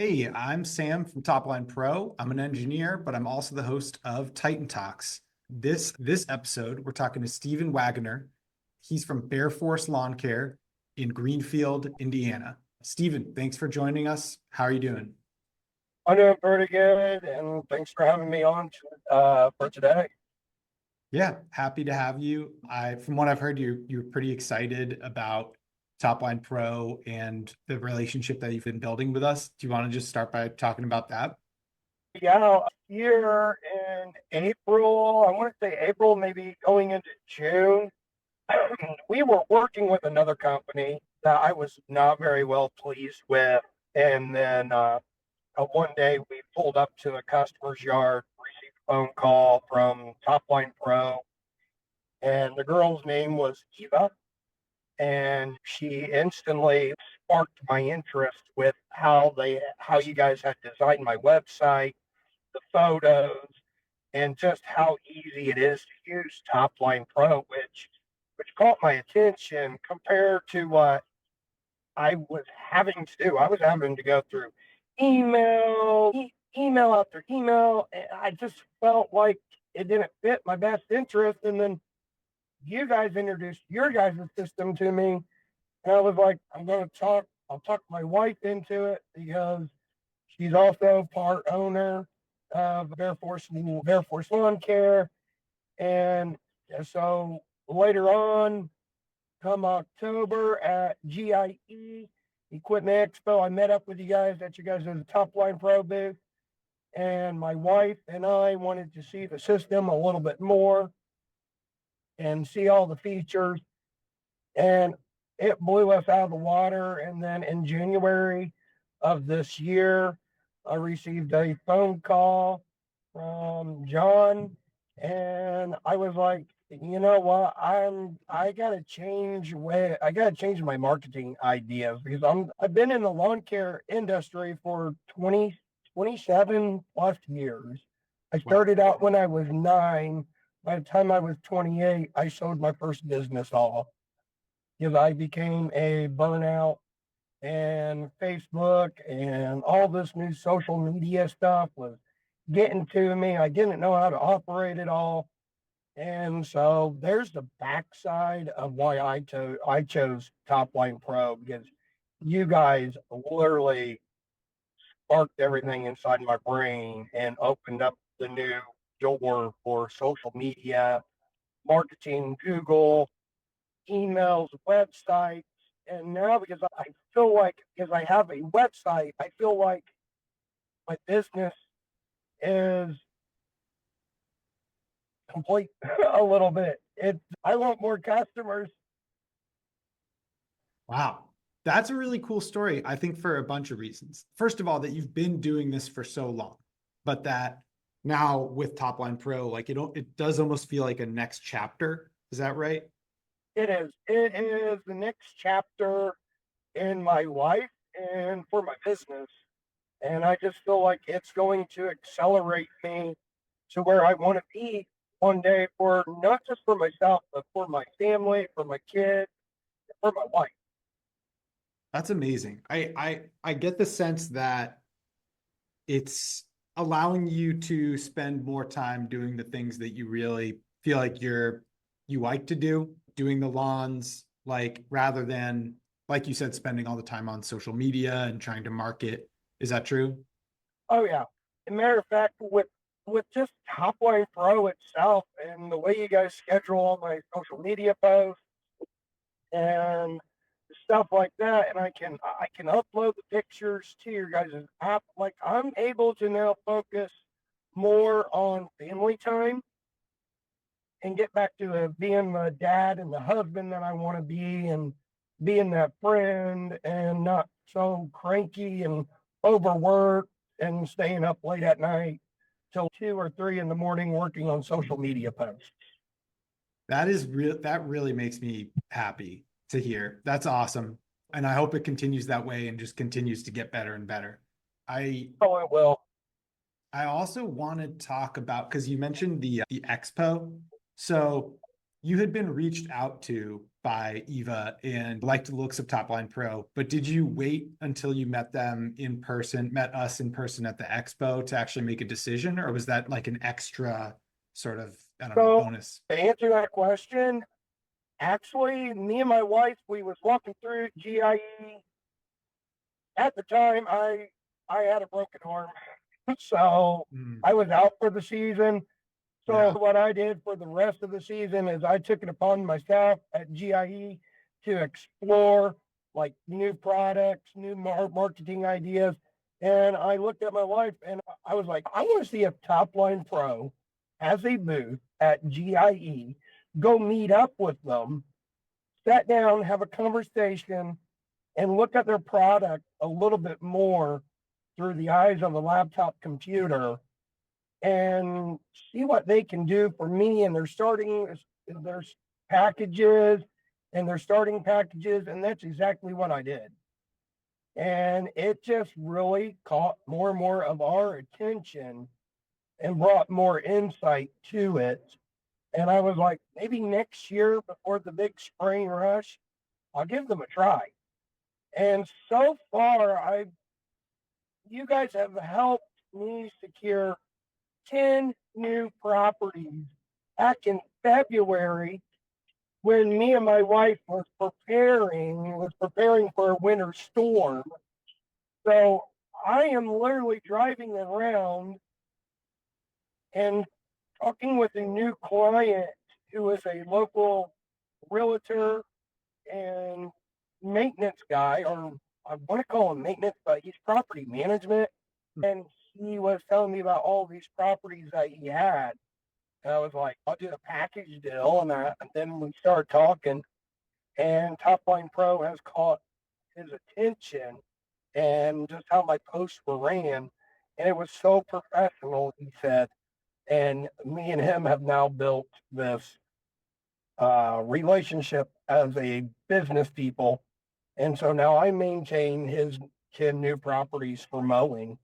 Hey, I'm Sam from Topline Pro. I'm an engineer, but I'm also the host of Titan Talks. This episode, we're talking to Steven Wagoner. He's from Bearforce Lawn Care in Greenfield, Indiana. Steven, thanks for joining us. How are you doing? I'm doing pretty good, and thanks for having me on for today. Yeah, happy to have you. From what I've heard, you're pretty excited about Topline Pro and the relationship that you've been building with us. Do you want to just start by talking about that? Yeah, here in April, I want to say April, maybe going into June, we were working with another company that I was not very well pleased with. And then one day we pulled up to a customer's yard, received a phone call from Topline Pro, and the girl's name was Eva. And she instantly sparked my interest with how you guys had designed my website, the photos, and just how easy it is to use Topline Pro, which caught my attention compared to what I was having to do. I was having to go through email after email, and I just felt like it didn't fit my best interest. And then you guys introduced your guys' system to me, and I was like, I'll talk my wife into it because she's also part owner of Bearforce Lawn Care. And so later on, come October at GIE Equipment Expo, I met up with you guys at you guys' Topline Pro booth. And my wife and I wanted to see the system a little bit more and see all the features. And it blew us out of the water. And then in January of this year, I received a phone call from John, and I was like, you know what, I gotta change my marketing ideas because I've been in the lawn care industry for 27 plus years. I Wow. started out when I was 9. By the time I was 28, I sold my first business off because I became a burnout, and Facebook and all this new social media stuff was getting to me. I didn't know how to operate it all. And so there's the backside of why I chose Topline Pro, because you guys literally sparked everything inside my brain and opened up the new door for social media, marketing, Google, emails, websites. And now because I feel like because I have a website, I feel like my business is complete a little bit. I want more customers. Wow. That's a really cool story, I think, for a bunch of reasons. First of all, that you've been doing this for so long, but that now with Topline Pro, like it does almost feel like a next chapter. Is that right? It is. It is the next chapter in my life and for my business. And I just feel like it's going to accelerate me to where I want to be one day, for not just for myself, but for my family, for my kids, for my wife. That's amazing. I get the sense that it's allowing you to spend more time doing the things that you really feel like you like to do, doing the lawns, like rather than, like you said, spending all the time on social media and trying to market. Is that true? Oh yeah. As a matter of fact, with just Topway Pro itself and the way you guys schedule all my social media posts and stuff like that, and I can upload the pictures to your guys' app. Like I'm able to now focus more on family time and get back to being the dad and the husband that I want to be, and being that friend and not so cranky and overworked and staying up late at night till 2 or 3 in the morning working on social media posts. That is real. That really makes me happy to hear. That's awesome. And I hope it continues that way and just continues to get better and better. I Oh, it will. I also want to talk about, because you mentioned the expo. So you had been reached out to by Eva and liked the looks of Topline Pro, but did you wait until you met them in person, met us in person at the expo to actually make a decision? Or was that like an extra sort of, I don't know, So bonus? to answer that question, actually, me and my wife, we was walking through GIE. At the time, I had a broken arm, so Mm, I was out for the season. So yeah. what I did for the rest of the season is I took it upon myself at GIE to explore like new products, new marketing ideas. And I looked at my wife and I was like, I want to see if Topline Pro has a booth at GIE, go meet up with them, sat down, have a conversation, and look at their product a little bit more through the eyes of a laptop computer and see what they can do for me and their packages and their starting packages. And that's exactly what I did. And it just really caught more and more of our attention and brought more insight to it. And I was like, maybe next year before the big spring rush, I'll give them a try. And so far, you guys have helped me secure 10 new properties back in February when me and my wife was preparing for a winter storm. So I am literally driving around and talking with a new client who is a local realtor and maintenance guy, or I want to call him maintenance, but he's property management. And he was telling me about all these properties that he had. And I was like, I'll do a package deal. And then we started talking, and Topline Pro has caught his attention and just how my posts were ran. And it was so professional, he said. And me and him have now built this relationship as a business people. And so now I maintain his 10 new properties for mowing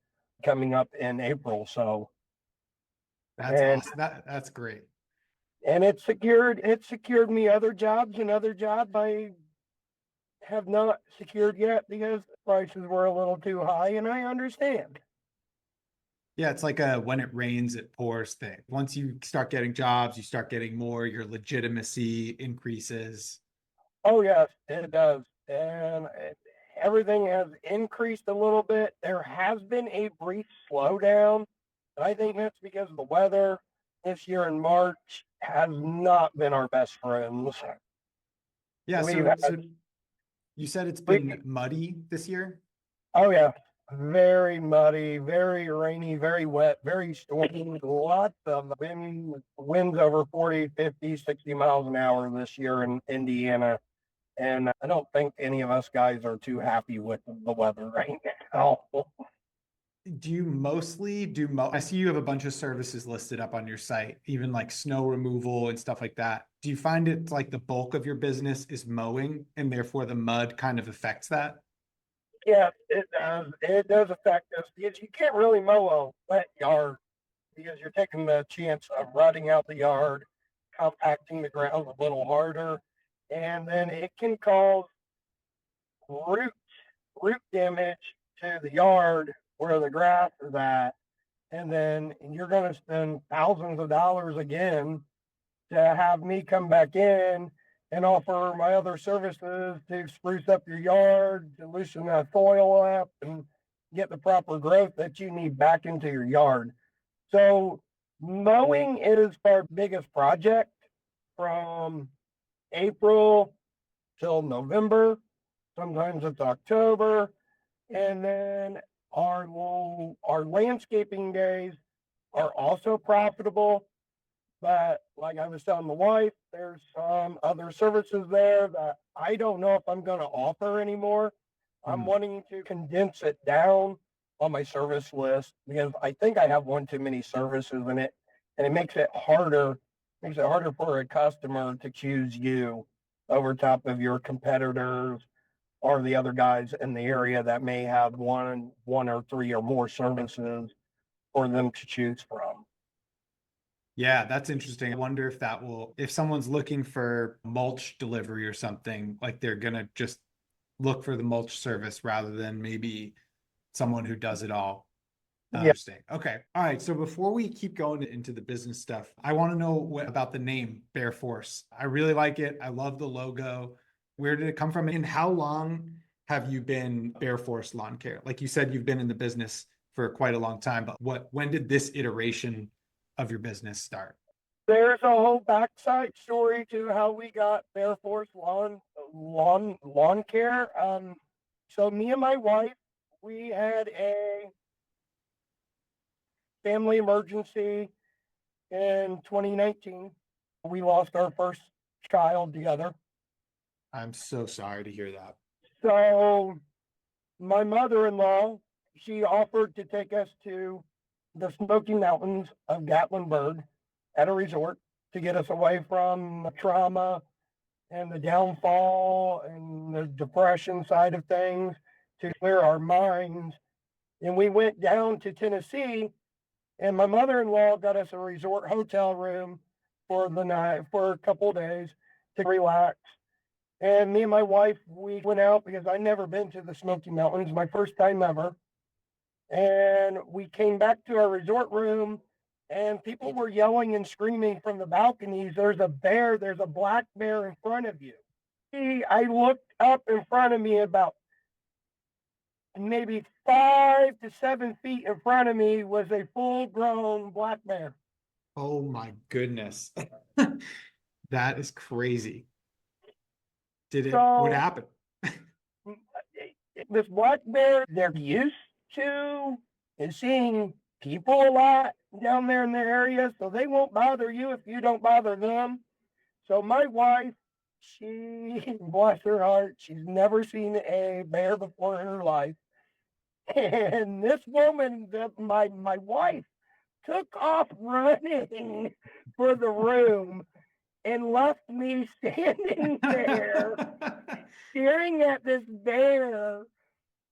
coming up in April. So, That's and awesome. That's great. it secured me other jobs, and other job I have not secured yet because prices were a little too high, and I understand. Yeah, it's like a when it rains, it pours thing. Once you start getting jobs, you start getting more, your legitimacy increases. Oh yes, it does. And everything has increased a little bit. There has been a brief slowdown. I think that's because the weather this year in March has not been our best friends. Yeah, We've so had, you said it's we, been muddy this year? oh yeah, very muddy, very rainy, very wet, very stormy. Lots of winds over 40, 50, 60 miles an hour this year in Indiana. And I don't think any of us guys are too happy with the weather right now. Do you mostly do mo I see you have a bunch of services listed up on your site, even like snow removal and stuff like that. Do you find it like the bulk of your business is mowing and therefore the mud kind of affects that? Yeah, it does. It does affect us because you can't really mow a wet yard because you're taking the chance of rutting out the yard, compacting the ground a little harder, and then it can cause root root damage to the yard where the grass is at, and then you're going to spend thousands of dollars again to have me come back in and offer my other services to spruce up your yard, to loosen the soil up, and get the proper growth that you need back into your yard. So mowing is our biggest project from April till November. Sometimes it's October. And then our landscaping days are also profitable. But like I was telling the wife, there's some other services there that I don't know if I'm going to offer anymore. I'm Hmm. wanting to condense it down on my service list because I think I have one too many services in it, and it makes it harder for a customer to choose you over top of your competitors or the other guys in the area that may have one or three or more services for them to choose from. Yeah, that's interesting. I wonder if if someone's looking for mulch delivery or something, like they're gonna just look for the mulch service rather than maybe someone who does it all. Yeah. Interesting. Okay. All right. So before we keep going into the business stuff, I want to know about the name Bearforce. I really like it. I love the logo. Where did it come from? And how long have you been Bearforce Lawn Care? Like you said, you've been in the business for quite a long time, but when did this iteration of your business start? There's a whole backside story to how we got Bearforce Lawn Care. So me and my wife, we had a family emergency in 2019. We lost our first child together. I'm so sorry to hear that. So my mother-in-law, she offered to take us to the Smoky Mountains of Gatlinburg at a resort to get us away from trauma and the downfall and the depression side of things, to clear our minds. And we went down to Tennessee, and my mother-in-law got us a resort hotel room for the night, for a couple of days to relax. And me and my wife, we went out because I'd never been to the Smoky Mountains, my first time ever. And we came back to our resort room, and people were yelling and screaming from the balconies, "There's a bear, there's a black bear in front of you." I looked up in front of me, about maybe 5 to 7 feet in front of me was a full grown black bear. Oh my goodness. That is crazy. What So happened? this black bear, they're used to and seeing people a lot down there in their area, so they won't bother you if you don't bother them. So my wife, she, bless her heart, she's never seen a bear before in her life. And this woman, my wife, took off running for the room and left me standing there staring at this bear.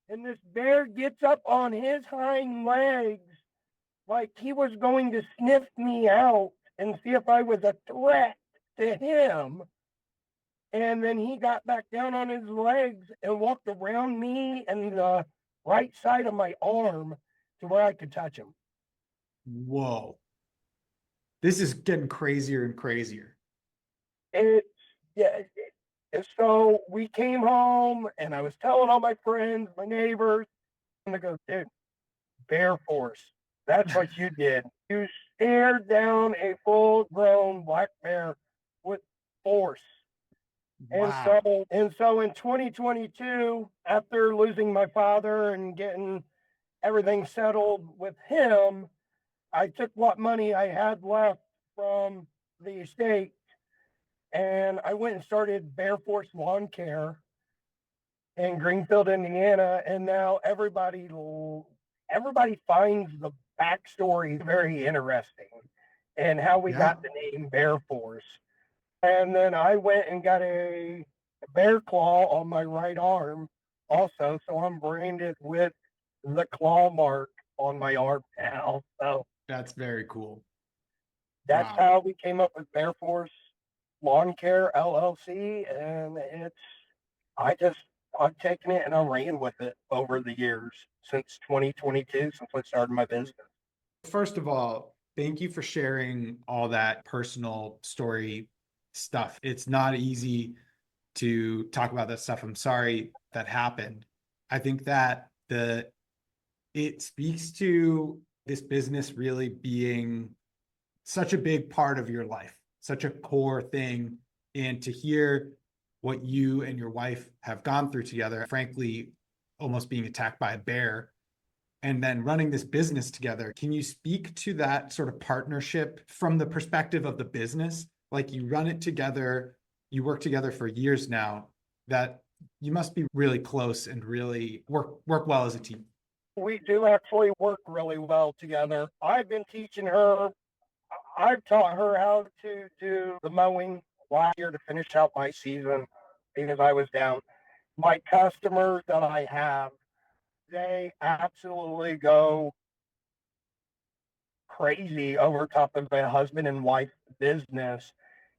And this bear gets up on his hind legs like he was going to sniff me out and see if I was a threat to him. And then he got back down on his legs and walked around me and the right side of my arm to where I could touch him. Whoa. This is getting crazier and crazier. It's, yeah. And so we came home, and I was telling all my friends, my neighbors, and they go, "Dude, Bearforce, that's what you did. You stared down a full grown black bear with force." Wow. And so in 2022, after losing my father and getting everything settled with him, I took what money I had left from the estate, and I went and started Bearforce Lawn Care in Greenfield, Indiana. And now everybody finds the backstory very interesting and how we Yeah. got the name Bearforce. And then I went and got a bear claw on my right arm also. So I'm branded with the claw mark on my arm now. So That's very cool. that's Wow. how we came up with Bearforce Lawn Care LLC. And I just, I've taken it and I ran with it over the years since 2022, since I started my business. First of all, thank you for sharing all that personal story stuff. It's not easy to talk about that stuff. I'm sorry that happened. I think that it speaks to this business really being such a big part of your life, such a core thing. And to hear what you and your wife have gone through together, frankly, almost being attacked by a bear, and then running this business together. Can you speak to that sort of partnership from the perspective of the business? Like you run it together, you work together for years now, that you must be really close and really work well as a team. We do actually work really well together. I've been teaching her, I've taught her how to do the mowing last year to finish out my season because I was down. My customers that I have, they absolutely go crazy over top of a husband and wife business.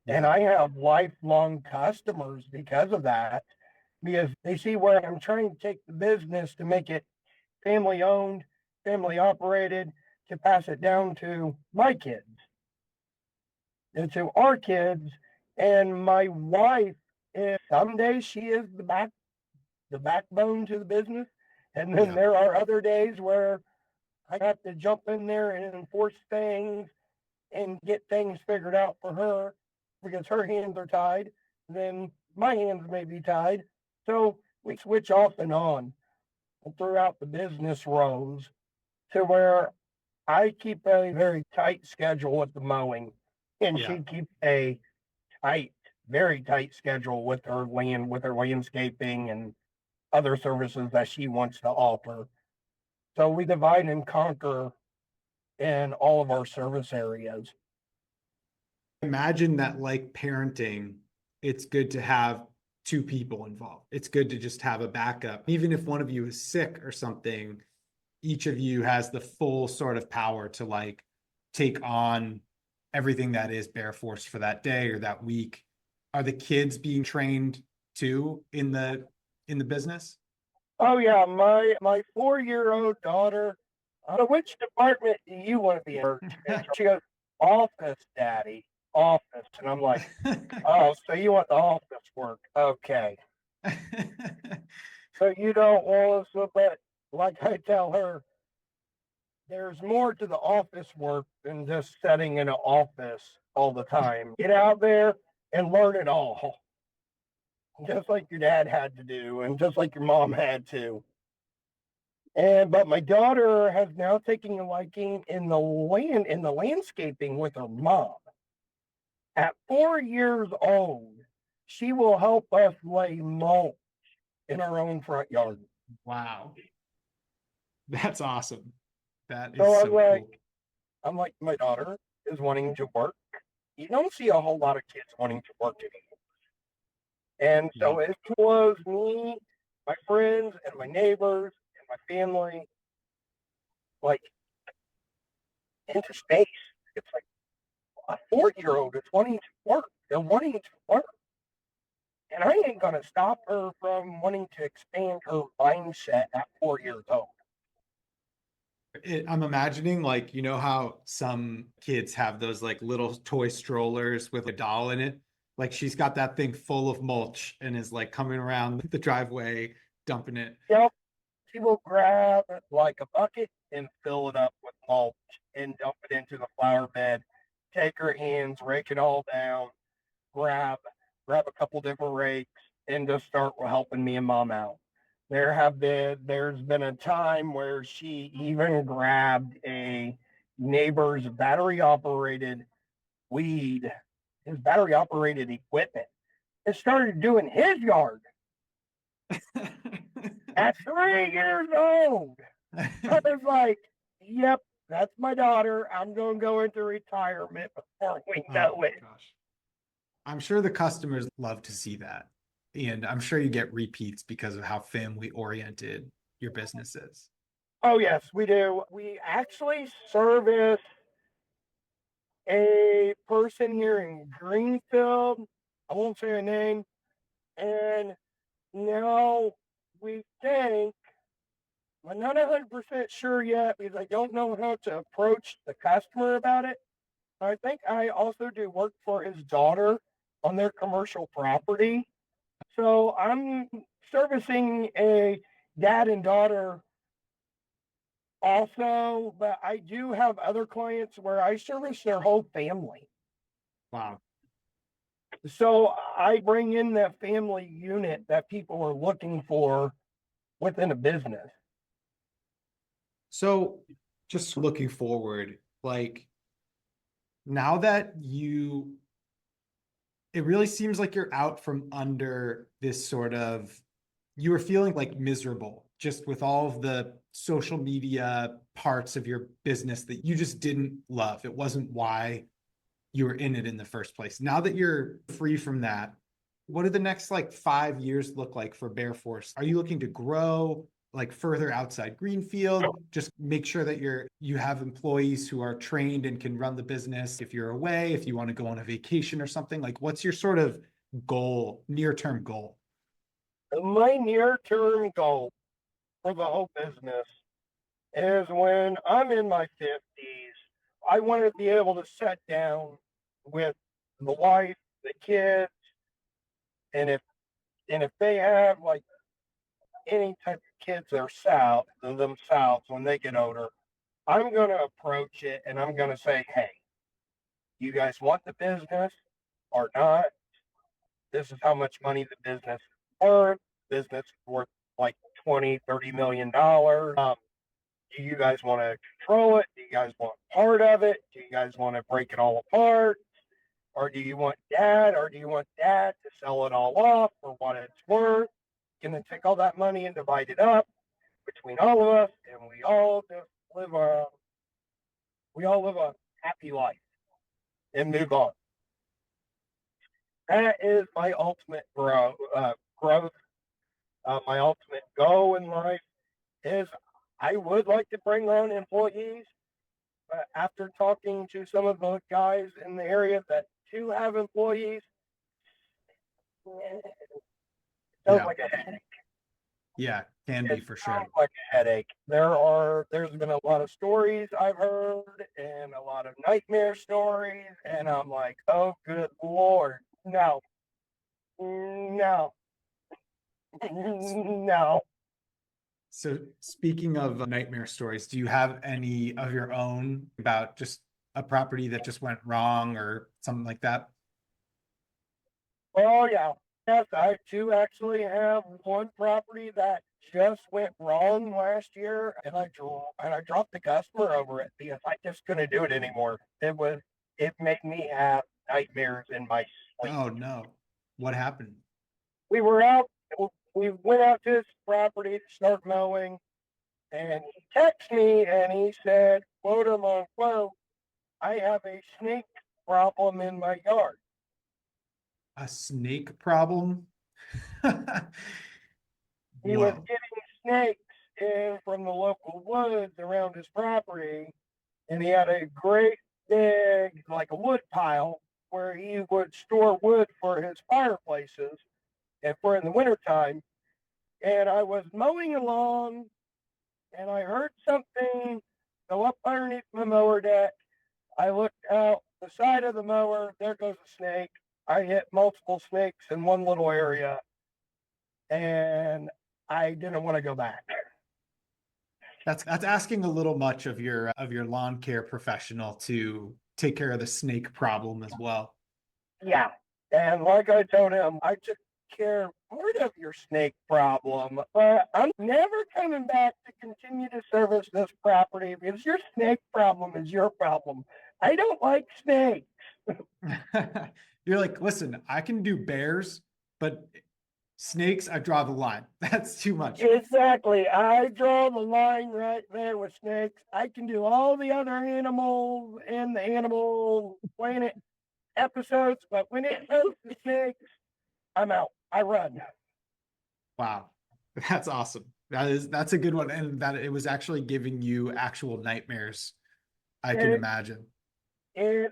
And Yeah. I have lifelong customers because of that, because they see where I'm trying to take the business to make it family owned, family operated, to pass it down to my kids and to our kids. And my wife is some days she is the backbone to the business. And then Yeah. there are other days where I have to jump in there and enforce things and get things figured out for her because her hands are tied. Then my hands may be tied. So we switch off and on throughout the business roles to where I keep a very tight schedule with the mowing, and Yeah. she keeps a tight, very tight schedule with her landscaping and other services that she wants to offer. So we divide and conquer in all of our service areas. Imagine that, like parenting, it's good to have two people involved. It's good to just have a backup. Even if one of you is sick or something, each of you has the full sort of power to like take on everything that is Bearforce for that day or that week. Are the kids being trained too in the business? Oh yeah, my 4-year-old daughter. Which department do you want to be in? She goes, office, daddy, office, and I'm like, oh, so you want the office work? Okay, so you don't want to, but like I tell her, there's more to the office work than just sitting in an office all the time. Get out there and learn it all, just like your dad had to do, and just like your mom had to. And but my daughter has now taken a liking in the landscaping with her mom. At 4 years old, she will help us lay mulch in our own front yard. Wow. That's awesome. That is So so cool. I'm like, my daughter is wanting to work. You don't see a whole lot of kids wanting to work anymore. And Yeah. so it was me, my friends, and my neighbors and my family, like into space. It's like a 4-year-old is wanting to work. They're wanting to work. And I ain't going to stop her from wanting to expand her mindset at 4 years old. I'm imagining, like, you know how some kids have those like little toy strollers with a doll in it? Like she's got that thing full of mulch and is like coming around the driveway, dumping it. Yep. She will grab like a bucket and fill it up with mulch and dump it into the flower bed. Take her hands, rake it all down, grab grab a couple different rakes, and just start helping me and mom out. There's been a time where she even grabbed a neighbor's battery operated weed, his battery operated equipment, and started doing his yard at 3 years old. I was like, yep, that's my daughter. I'm going to go into retirement before we know Oh it. gosh. I'm sure the customers love to see that. And I'm sure you get repeats because of how family oriented your business is. Oh, yes, we do. We actually service a person here in Greenfield. I won't say a name. And now we think, I'm not 100% sure yet because I don't know how to approach the customer about it. I think I also do work for his daughter on their commercial property. So I'm servicing a dad and daughter also, but I do have other clients where I service their whole family. Wow. So I bring in that family unit that people are looking for within a business. So just looking forward, like now that it really seems like you're out from under this sort of, you were feeling like miserable just with all of the social media parts of your business that you just didn't love. It wasn't why you were in it in the first place. Now that you're free from that, what do the next like 5 years look like for Bearforce? Are you looking to grow? like further outside Greenfield, just make sure that you have employees who are trained and can run the business if you're away, if you want to go on a vacation or something? Like, what's your sort of goal, near-term goal? My near-term goal for the whole business is when I'm in my 50s, I want to be able to sit down with the wife, the kids, and if they have like any type of kids themselves when they get older, I'm going to approach it and I'm going to say, hey, you guys want the business or not? This is how much money the business is worth. Business is worth like 20, $30 million. Do you guys want to control it? Do you guys want part of it? Do you guys want to break it all apart? Or do you want dad to sell it all off for what it's worth? Can then take all that money and divide it up between all of us, and we all live a happy life and move on. That is my ultimate growth. My ultimate goal in life is I would like to bring on employees. But after talking to some of the guys in the area that do have employees, it sounds like a headache. Yeah, can be for sure. Like a headache. There's been a lot of stories I've heard and a lot of nightmare stories, and I'm like, oh good Lord, no, no, no. So speaking of nightmare stories, do you have any of your own about just a property that just went wrong or something like that? Oh yeah. Yes, I do actually have one property that just went wrong last year, and I dropped the customer over it because I just couldn't do it anymore. It made me have nightmares in my sleep. Oh no. What happened? We were out, we went out to his property to start mowing, and he texted me and he said, quote unquote, I have a snake problem in my yard. A snake problem? He was Whoa. getting snakes in from the local woods around his property, and he had a great big, like a wood pile where he would store wood for his fireplaces and for in the wintertime. And I was mowing along and I heard something go up underneath my mower deck. I looked out the side of the mower, there goes a snake. I hit multiple snakes in one little area, and I didn't want to go back. That's asking a little much of your lawn care professional to take care of the snake problem as well. Yeah. And like I told him, I took care of part of your snake problem, but I'm never coming back to continue to service this property because your snake problem is your problem. I don't like snakes. You're like, listen, I can do bears, but snakes, I draw the line. That's too much. Exactly. I draw the line right there with snakes. I can do all the other animals in the Animal Planet episodes, but when it comes to snakes, I'm out. I run. Wow. That's awesome. That's a good one. And that it was actually giving you actual nightmares, I can imagine. And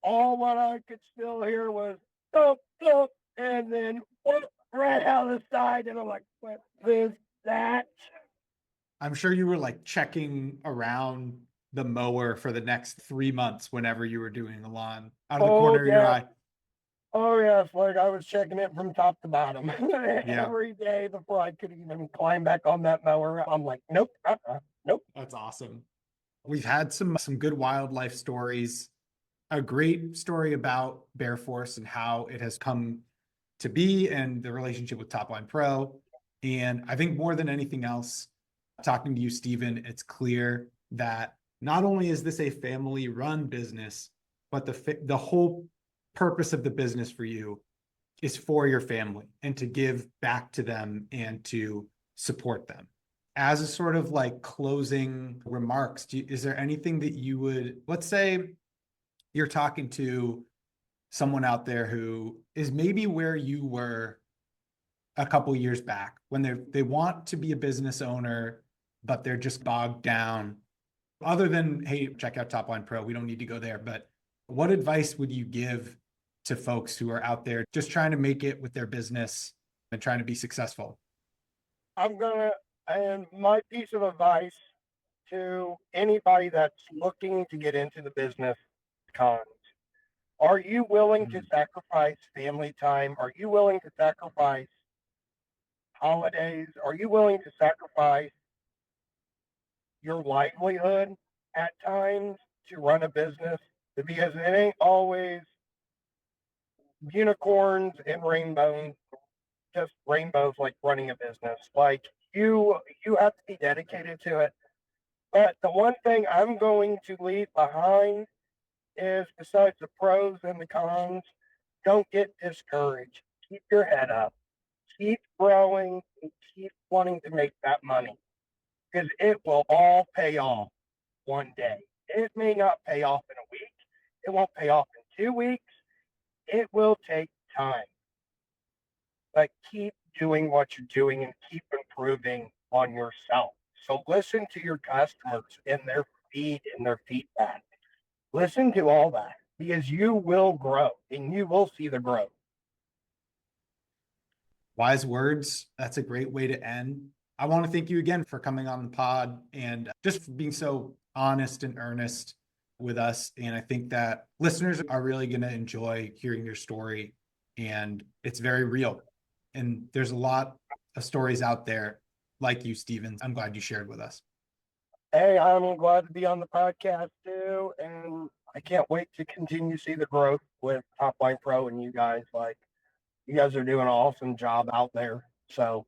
all what I could still hear was thump, thump, and then whoop, right out of the side. And I'm like, what is that? I'm sure you were like checking around the mower for the next 3 months whenever you were doing the lawn out of the corner of your eye. Oh yes, like I was checking it from top to bottom Yeah. every day before I could even climb back on that mower. I'm like, nope, nope. That's awesome. We've had some good wildlife stories, a great story about Bearforce and how it has come to be and the relationship with Topline Pro. And I think more than anything else, talking to you, Steven, it's clear that not only is this a family-run business, but the whole purpose of the business for you is for your family and to give back to them and to support them. As a sort of like closing remarks, is there anything that you would, let's say you're talking to someone out there who is maybe where you were a couple years back when they want to be a business owner, but they're just bogged down? Other than, hey, check out Topline Pro, we don't need to go there. But what advice would you give to folks who are out there just trying to make it with their business and trying to be successful? And my piece of advice to anybody that's looking to get into the business cons. Are you willing to sacrifice family time? Are you willing to sacrifice holidays? Are you willing to sacrifice your livelihood at times to run a business? Because it ain't always unicorns and rainbows, just rainbows like running a business. Like you have to be dedicated to it. But the one thing I'm going to leave behind is, besides the pros and the cons, don't get discouraged. Keep your head up. Keep growing and keep wanting to make that money, because it will all pay off one day. It may not pay off in a week. It won't pay off in 2 weeks. It will take time. But keep doing what you're doing and keep improving on yourself. So listen to your customers and their feedback. Listen to all that, because you will grow and you will see the growth. Wise words. That's a great way to end. I want to thank you again for coming on the pod and just for being so honest and earnest with us. And I think that listeners are really going to enjoy hearing your story, and it's very real. And there's a lot of stories out there like you, Steven. I'm glad you shared with us. Hey, I'm glad to be on the podcast too, and I can't wait to continue to see the growth with Topline Pro and you guys. Like, you guys are doing an awesome job out there. So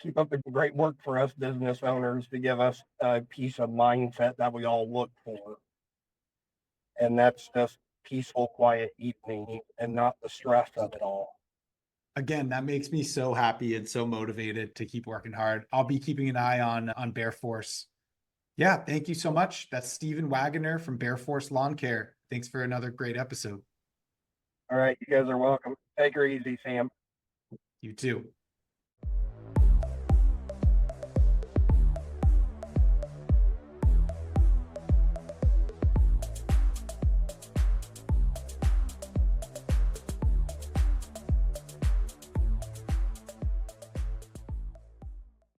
keep up the great work for us business owners to give us a piece of mindset that we all look for. And that's just peaceful, quiet evening and not the stress of it all. Again, that makes me so happy and so motivated to keep working hard. I'll be keeping an eye on Bearforce. Yeah, thank you so much. That's Steven Wagoner from Bearforce Lawn Care. Thanks for another great episode. All right, you guys are welcome. Take her easy, Sam. You too.